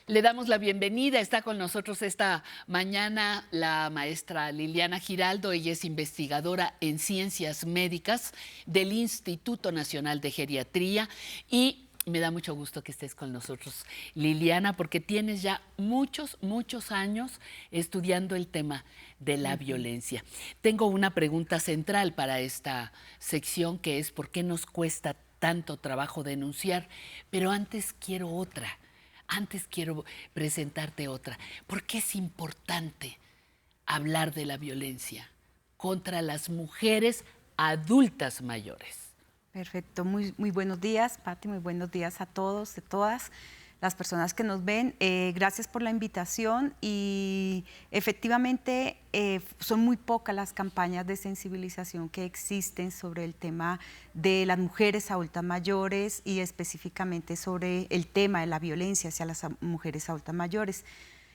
Le damos la bienvenida. Está con nosotros esta mañana la maestra Liliana Giraldo. Ella es investigadora en ciencias médicas del Instituto Nacional de Geriatría y me da mucho gusto que estés con nosotros, Liliana, porque tienes ya muchos años estudiando el tema de la violencia. Tengo una pregunta central para esta sección, que es ¿por qué nos cuesta tanto trabajo denunciar? Pero antes quiero otra. Antes quiero presentarte otra. ¿Por qué es importante hablar de la violencia contra las mujeres adultas mayores? Perfecto, muy buenos días, Pati, muy buenos días a todos, a todas las personas que nos ven. Gracias por la invitación y efectivamente son muy pocas las campañas de sensibilización que existen sobre el tema de las mujeres adultas mayores y específicamente sobre el tema de la violencia hacia las mujeres adultas mayores.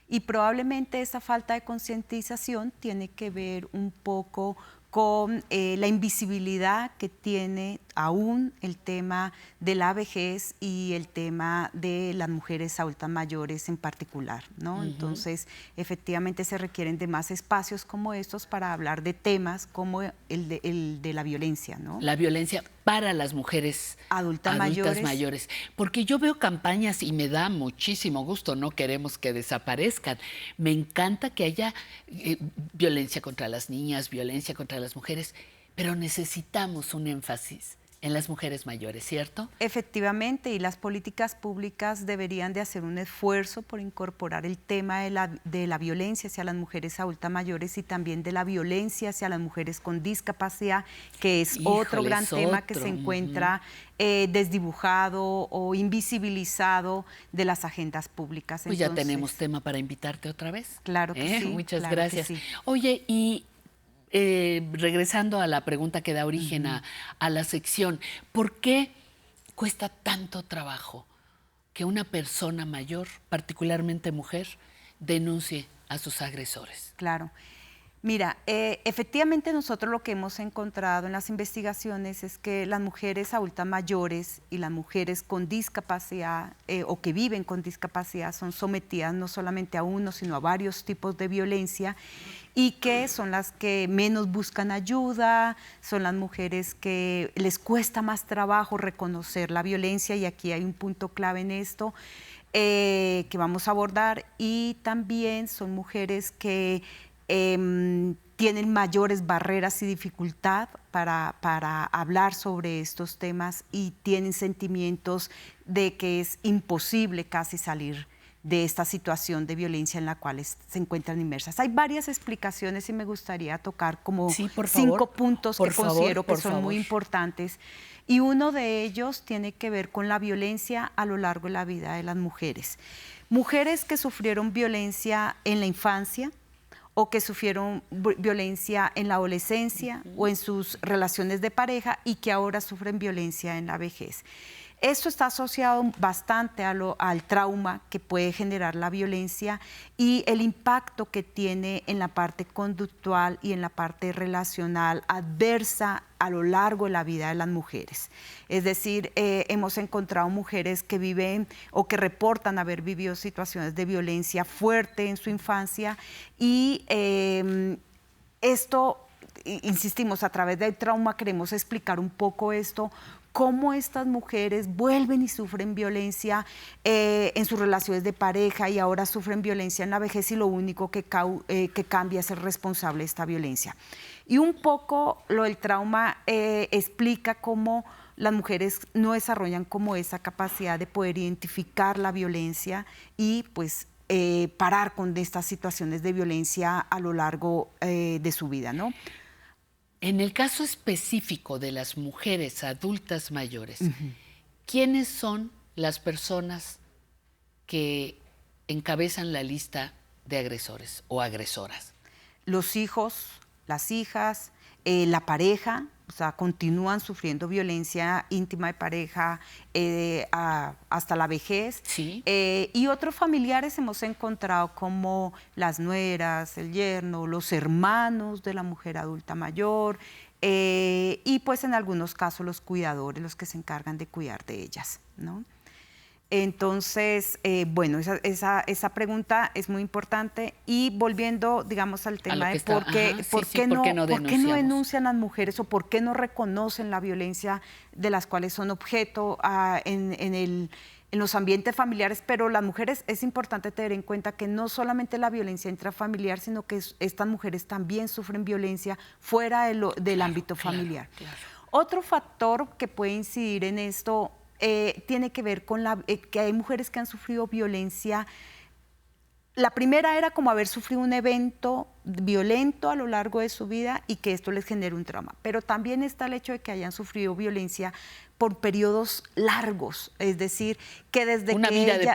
Y probablemente esa falta de concientización tiene que ver un poco con la invisibilidad que tiene aún el tema de la vejez y el tema de las mujeres adultas mayores en particular, ¿no? Entonces, efectivamente se requieren de más espacios como estos para hablar de temas como el de la violencia, ¿no? La violencia para las mujeres Adultas adultas mayores. mayores. Porque yo veo campañas y me da muchísimo gusto, no queremos que desaparezcan. Me encanta que haya violencia contra las niñas, violencia contra las mujeres, pero necesitamos un énfasis en las mujeres mayores, ¿cierto? Efectivamente, y las políticas públicas deberían de hacer un esfuerzo por incorporar el tema de la violencia hacia las mujeres adultas mayores y también de la violencia hacia las mujeres con discapacidad, que es otro Híjole, gran es tema que otro. se encuentra desdibujado o invisibilizado de las agendas públicas. Pues ya tenemos tema para invitarte otra vez. Claro que sí. Muchas Claro que gracias. sí. Oye, y regresando a la pregunta que da origen a la sección, ¿por qué cuesta tanto trabajo que una persona mayor, particularmente mujer, denuncie a sus agresores? Claro. Mira, efectivamente nosotros lo que hemos encontrado en las investigaciones es que las mujeres adultas mayores y las mujeres con discapacidad o que viven con discapacidad son sometidas no solamente a uno, sino a varios tipos de violencia y que son las que menos buscan ayuda, son las mujeres que les cuesta más trabajo reconocer la violencia y aquí hay un punto clave en esto que vamos a abordar y también son mujeres que tienen mayores barreras y dificultad para hablar sobre estos temas y tienen sentimientos de que es imposible casi salir de esta situación de violencia en la cual se encuentran inmersas. Hay varias explicaciones y me gustaría tocar como Sí, por 5 favor, puntos por que favor, considero que por son favor. muy importantes. Y uno de ellos tiene que ver con la violencia a lo largo de la vida de las mujeres. Mujeres que sufrieron violencia en la infancia, o que sufrieron violencia en la adolescencia o en sus relaciones de pareja y que ahora sufren violencia en la vejez. Esto está asociado bastante al trauma que puede generar la violencia y el impacto que tiene en la parte conductual y en la parte relacional adversa a lo largo de la vida de las mujeres. Es decir, hemos encontrado mujeres que viven o que reportan haber vivido situaciones de violencia fuerte en su infancia y esto, insistimos, a través del trauma queremos explicar un poco esto, cómo estas mujeres vuelven y sufren violencia en sus relaciones de pareja y ahora sufren violencia en la vejez y lo único que cambia es el responsable de esta violencia. Y un poco lo del trauma explica cómo las mujeres no desarrollan como esa capacidad de poder identificar la violencia y pues parar con estas situaciones de violencia a lo largo de su vida, ¿no? En el caso específico de las mujeres adultas mayores, ¿quiénes son las personas que encabezan la lista de agresores o agresoras? Los hijos, las hijas, la pareja, o sea, continúan sufriendo violencia íntima de pareja hasta la vejez. Sí. Y otros familiares hemos encontrado como las nueras, el yerno, los hermanos de la mujer adulta mayor y pues en algunos casos los cuidadores, los que se encargan de cuidar de ellas, ¿no? Entonces, bueno, esa pregunta es muy importante. Y volviendo, digamos, al tema de por qué, por qué no denuncian las mujeres o por qué no reconocen la violencia de las cuales son objeto en los ambientes familiares, pero las mujeres es importante tener en cuenta que no solamente la violencia intrafamiliar, sino que estas mujeres también sufren violencia fuera del ámbito familiar. Claro. Otro factor que puede incidir en esto tiene que ver con que hay mujeres que han sufrido violencia. La primera era como haber sufrido un evento violento a lo largo de su vida y que esto les genere un trauma. Pero también está el hecho de que hayan sufrido violencia por periodos largos, es decir, que desde una vida de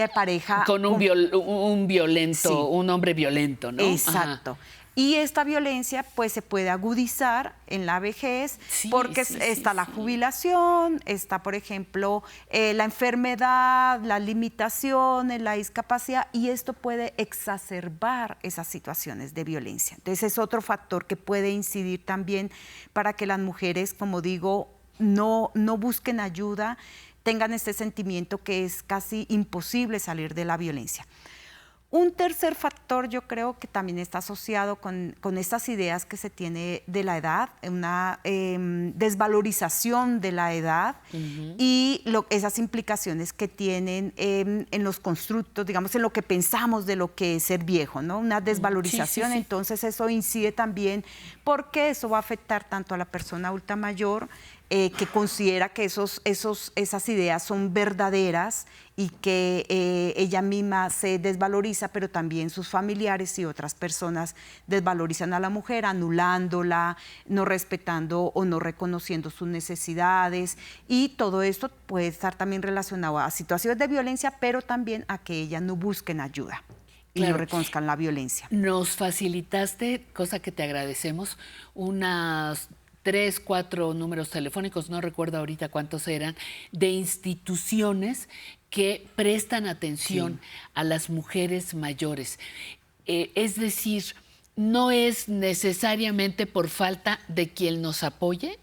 pareja con un violento, sí, un hombre violento, ¿no? Exacto. Ajá. Y esta violencia pues se puede agudizar en la vejez, sí, porque está la jubilación, está, por ejemplo, la enfermedad, las limitaciones, la discapacidad, y esto puede exacerbar esas situaciones de violencia. Entonces es otro factor que puede incidir también para que las mujeres, como digo, no busquen ayuda, tengan este sentimiento que es casi imposible salir de la violencia. Un tercer factor yo creo que también está asociado con estas ideas que se tiene de la edad, una desvalorización de la edad y esas implicaciones que tienen en los constructos, digamos, en lo que pensamos de lo que es ser viejo, ¿no? Una desvalorización, sí. Entonces eso incide también porque eso va a afectar tanto a la persona adulta mayor, que considera que esas ideas son verdaderas y que ella misma se desvaloriza, pero también sus familiares y otras personas desvalorizan a la mujer, anulándola, no respetando o no reconociendo sus necesidades, y todo esto puede estar también relacionado a situaciones de violencia, pero también a que ellas no busquen ayuda y no reconozcan la violencia. Nos facilitaste, cosa que te agradecemos, unas 3, 4 números telefónicos, no recuerdo ahorita cuántos eran, de instituciones que prestan atención a las mujeres mayores. Es decir, no es necesariamente por falta de quien nos apoye,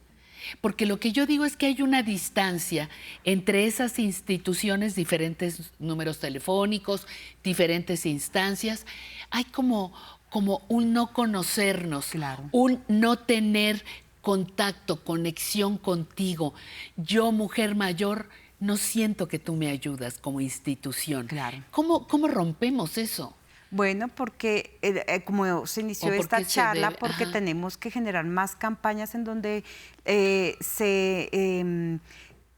porque lo que yo digo es que hay una distancia entre esas instituciones, diferentes números telefónicos, diferentes instancias. Hay como un no conocernos, claro, un no tener contacto, conexión contigo. Yo, mujer mayor, no siento que tú me ayudas como institución. Claro. ¿Cómo rompemos eso? Bueno, porque como se inició esta charla, porque tenemos que generar más campañas en donde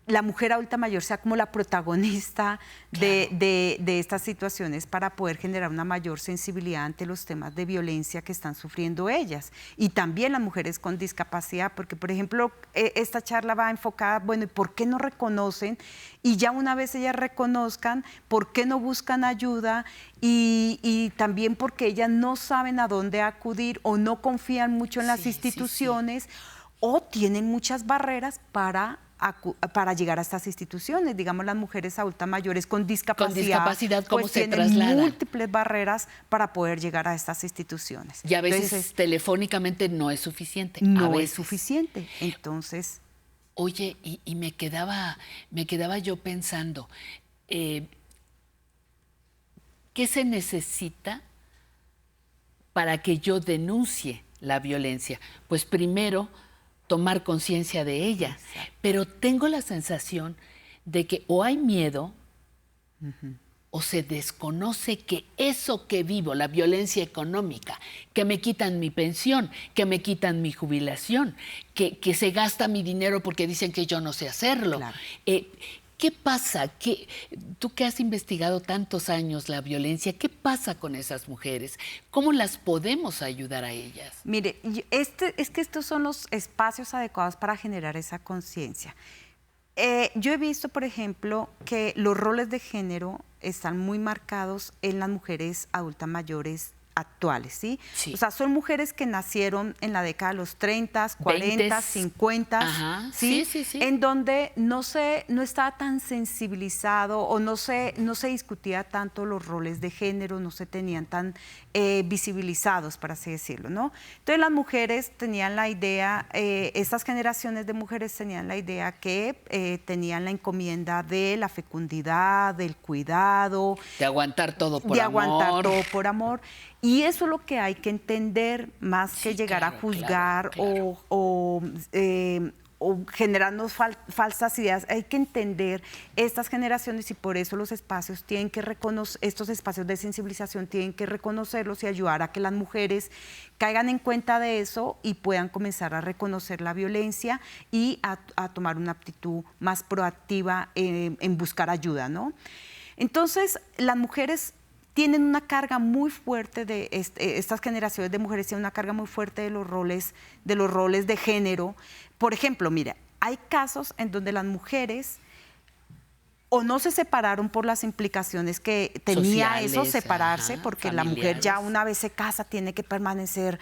la mujer adulta mayor sea como la protagonista, claro, de estas situaciones, para poder generar una mayor sensibilidad ante los temas de violencia que están sufriendo ellas. Y también las mujeres con discapacidad, porque, por ejemplo, esta charla va enfocada, bueno, ¿y por qué no reconocen? Y ya una vez ellas reconozcan, ¿por qué no buscan ayuda? Y también porque ellas no saben a dónde acudir o no confían mucho en las instituciones, o tienen muchas barreras para llegar a estas instituciones. Digamos, las mujeres adultas mayores con discapacidad ¿cómo pues se tienen trasladan? Múltiples barreras para poder llegar a estas instituciones. Y a veces telefónicamente no es suficiente. No es suficiente. Entonces... Oye, y me quedaba yo pensando, ¿qué se necesita para que yo denuncie la violencia? Pues primero, tomar conciencia de ella. Exacto. Pero tengo la sensación de que o hay miedo o se desconoce que eso que vivo, la violencia económica, que me quitan mi pensión, que me quitan mi jubilación, que se gasta mi dinero porque dicen que yo no sé hacerlo. Claro. ¿Qué pasa? Tú que has investigado tantos años la violencia, ¿qué pasa con esas mujeres? ¿Cómo las podemos ayudar a ellas? Mire, es que estos son los espacios adecuados para generar esa conciencia. Yo he visto, por ejemplo, que los roles de género están muy marcados en las mujeres adultas mayores actuales, ¿sí? Sí. O sea, son mujeres que nacieron en la década de los 30, 40, 50, Ajá. ¿sí? Sí, sí, sí. En donde no estaba tan sensibilizado o no se discutía tanto los roles de género, no se tenían tan visibilizados, por así decirlo, ¿no? Entonces las mujeres tenían la idea, estas generaciones de mujeres tenían la idea que tenían la encomienda de la fecundidad, del cuidado. De aguantar todo por amor. De aguantar todo por amor. Y eso es lo que hay que entender, más que Sí, llegar claro, a juzgar claro. o generarnos falsas ideas. Hay que entender estas generaciones y por eso los espacios tienen que reconocer, estos espacios de sensibilización tienen que reconocerlos y ayudar a que las mujeres caigan en cuenta de eso y puedan comenzar a reconocer la violencia y a tomar una actitud más proactiva en buscar ayuda, ¿no? Entonces, las mujeres tienen una carga muy fuerte de estas generaciones de mujeres tienen una carga muy fuerte de los roles de género. Por ejemplo, mira, hay casos en donde las mujeres o no se separaron por las implicaciones que tenía Sociales, eso, separarse, ajá, porque la mujer ya familiares. una vez se casa tiene que permanecer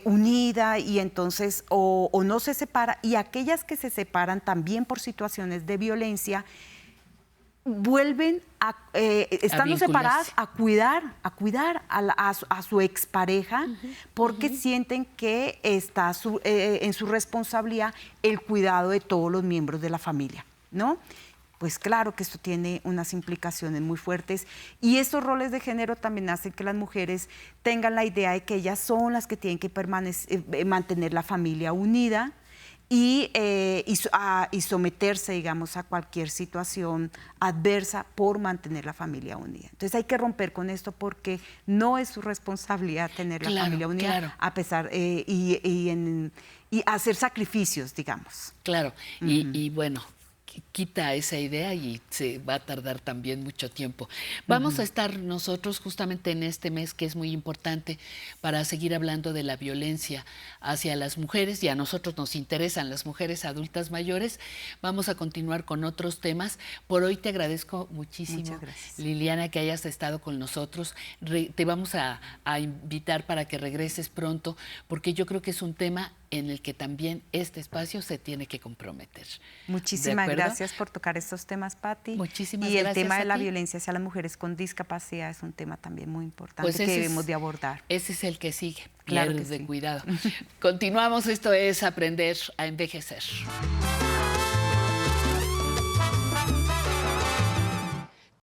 unida y entonces o no se separa. Y aquellas que se separan también por situaciones de violencia, vuelven estando separadas a cuidar a su expareja porque sienten que está en su responsabilidad el cuidado de todos los miembros de la familia, ¿no? Pues claro que esto tiene unas implicaciones muy fuertes y estos roles de género también hacen que las mujeres tengan la idea de que ellas son las que tienen que mantener la familia unida y someterse, digamos, a cualquier situación adversa por mantener la familia unida. Entonces hay que romper con esto porque no es su responsabilidad tener la familia unida, a pesar y hacer sacrificios, digamos. Claro, y bueno, quita esa idea y se va a tardar también mucho tiempo. Vamos a estar nosotros justamente en este mes que es muy importante para seguir hablando de la violencia hacia las mujeres y a nosotros nos interesan las mujeres adultas mayores. Vamos a continuar con otros temas. Por hoy te agradezco muchísimo, Liliana, que hayas estado con nosotros. Te vamos a invitar para que regreses pronto porque yo creo que es un tema en el que también este espacio se tiene que comprometer. Muchísimas gracias por tocar estos temas, Pati. Muchísimas gracias. Y el tema de la ti. violencia hacia las mujeres con discapacidad es un tema también muy importante que debemos de abordar. Ese es el que sigue. Claro Pierde que sí. cuidado. Continuamos, esto es Aprender a Envejecer.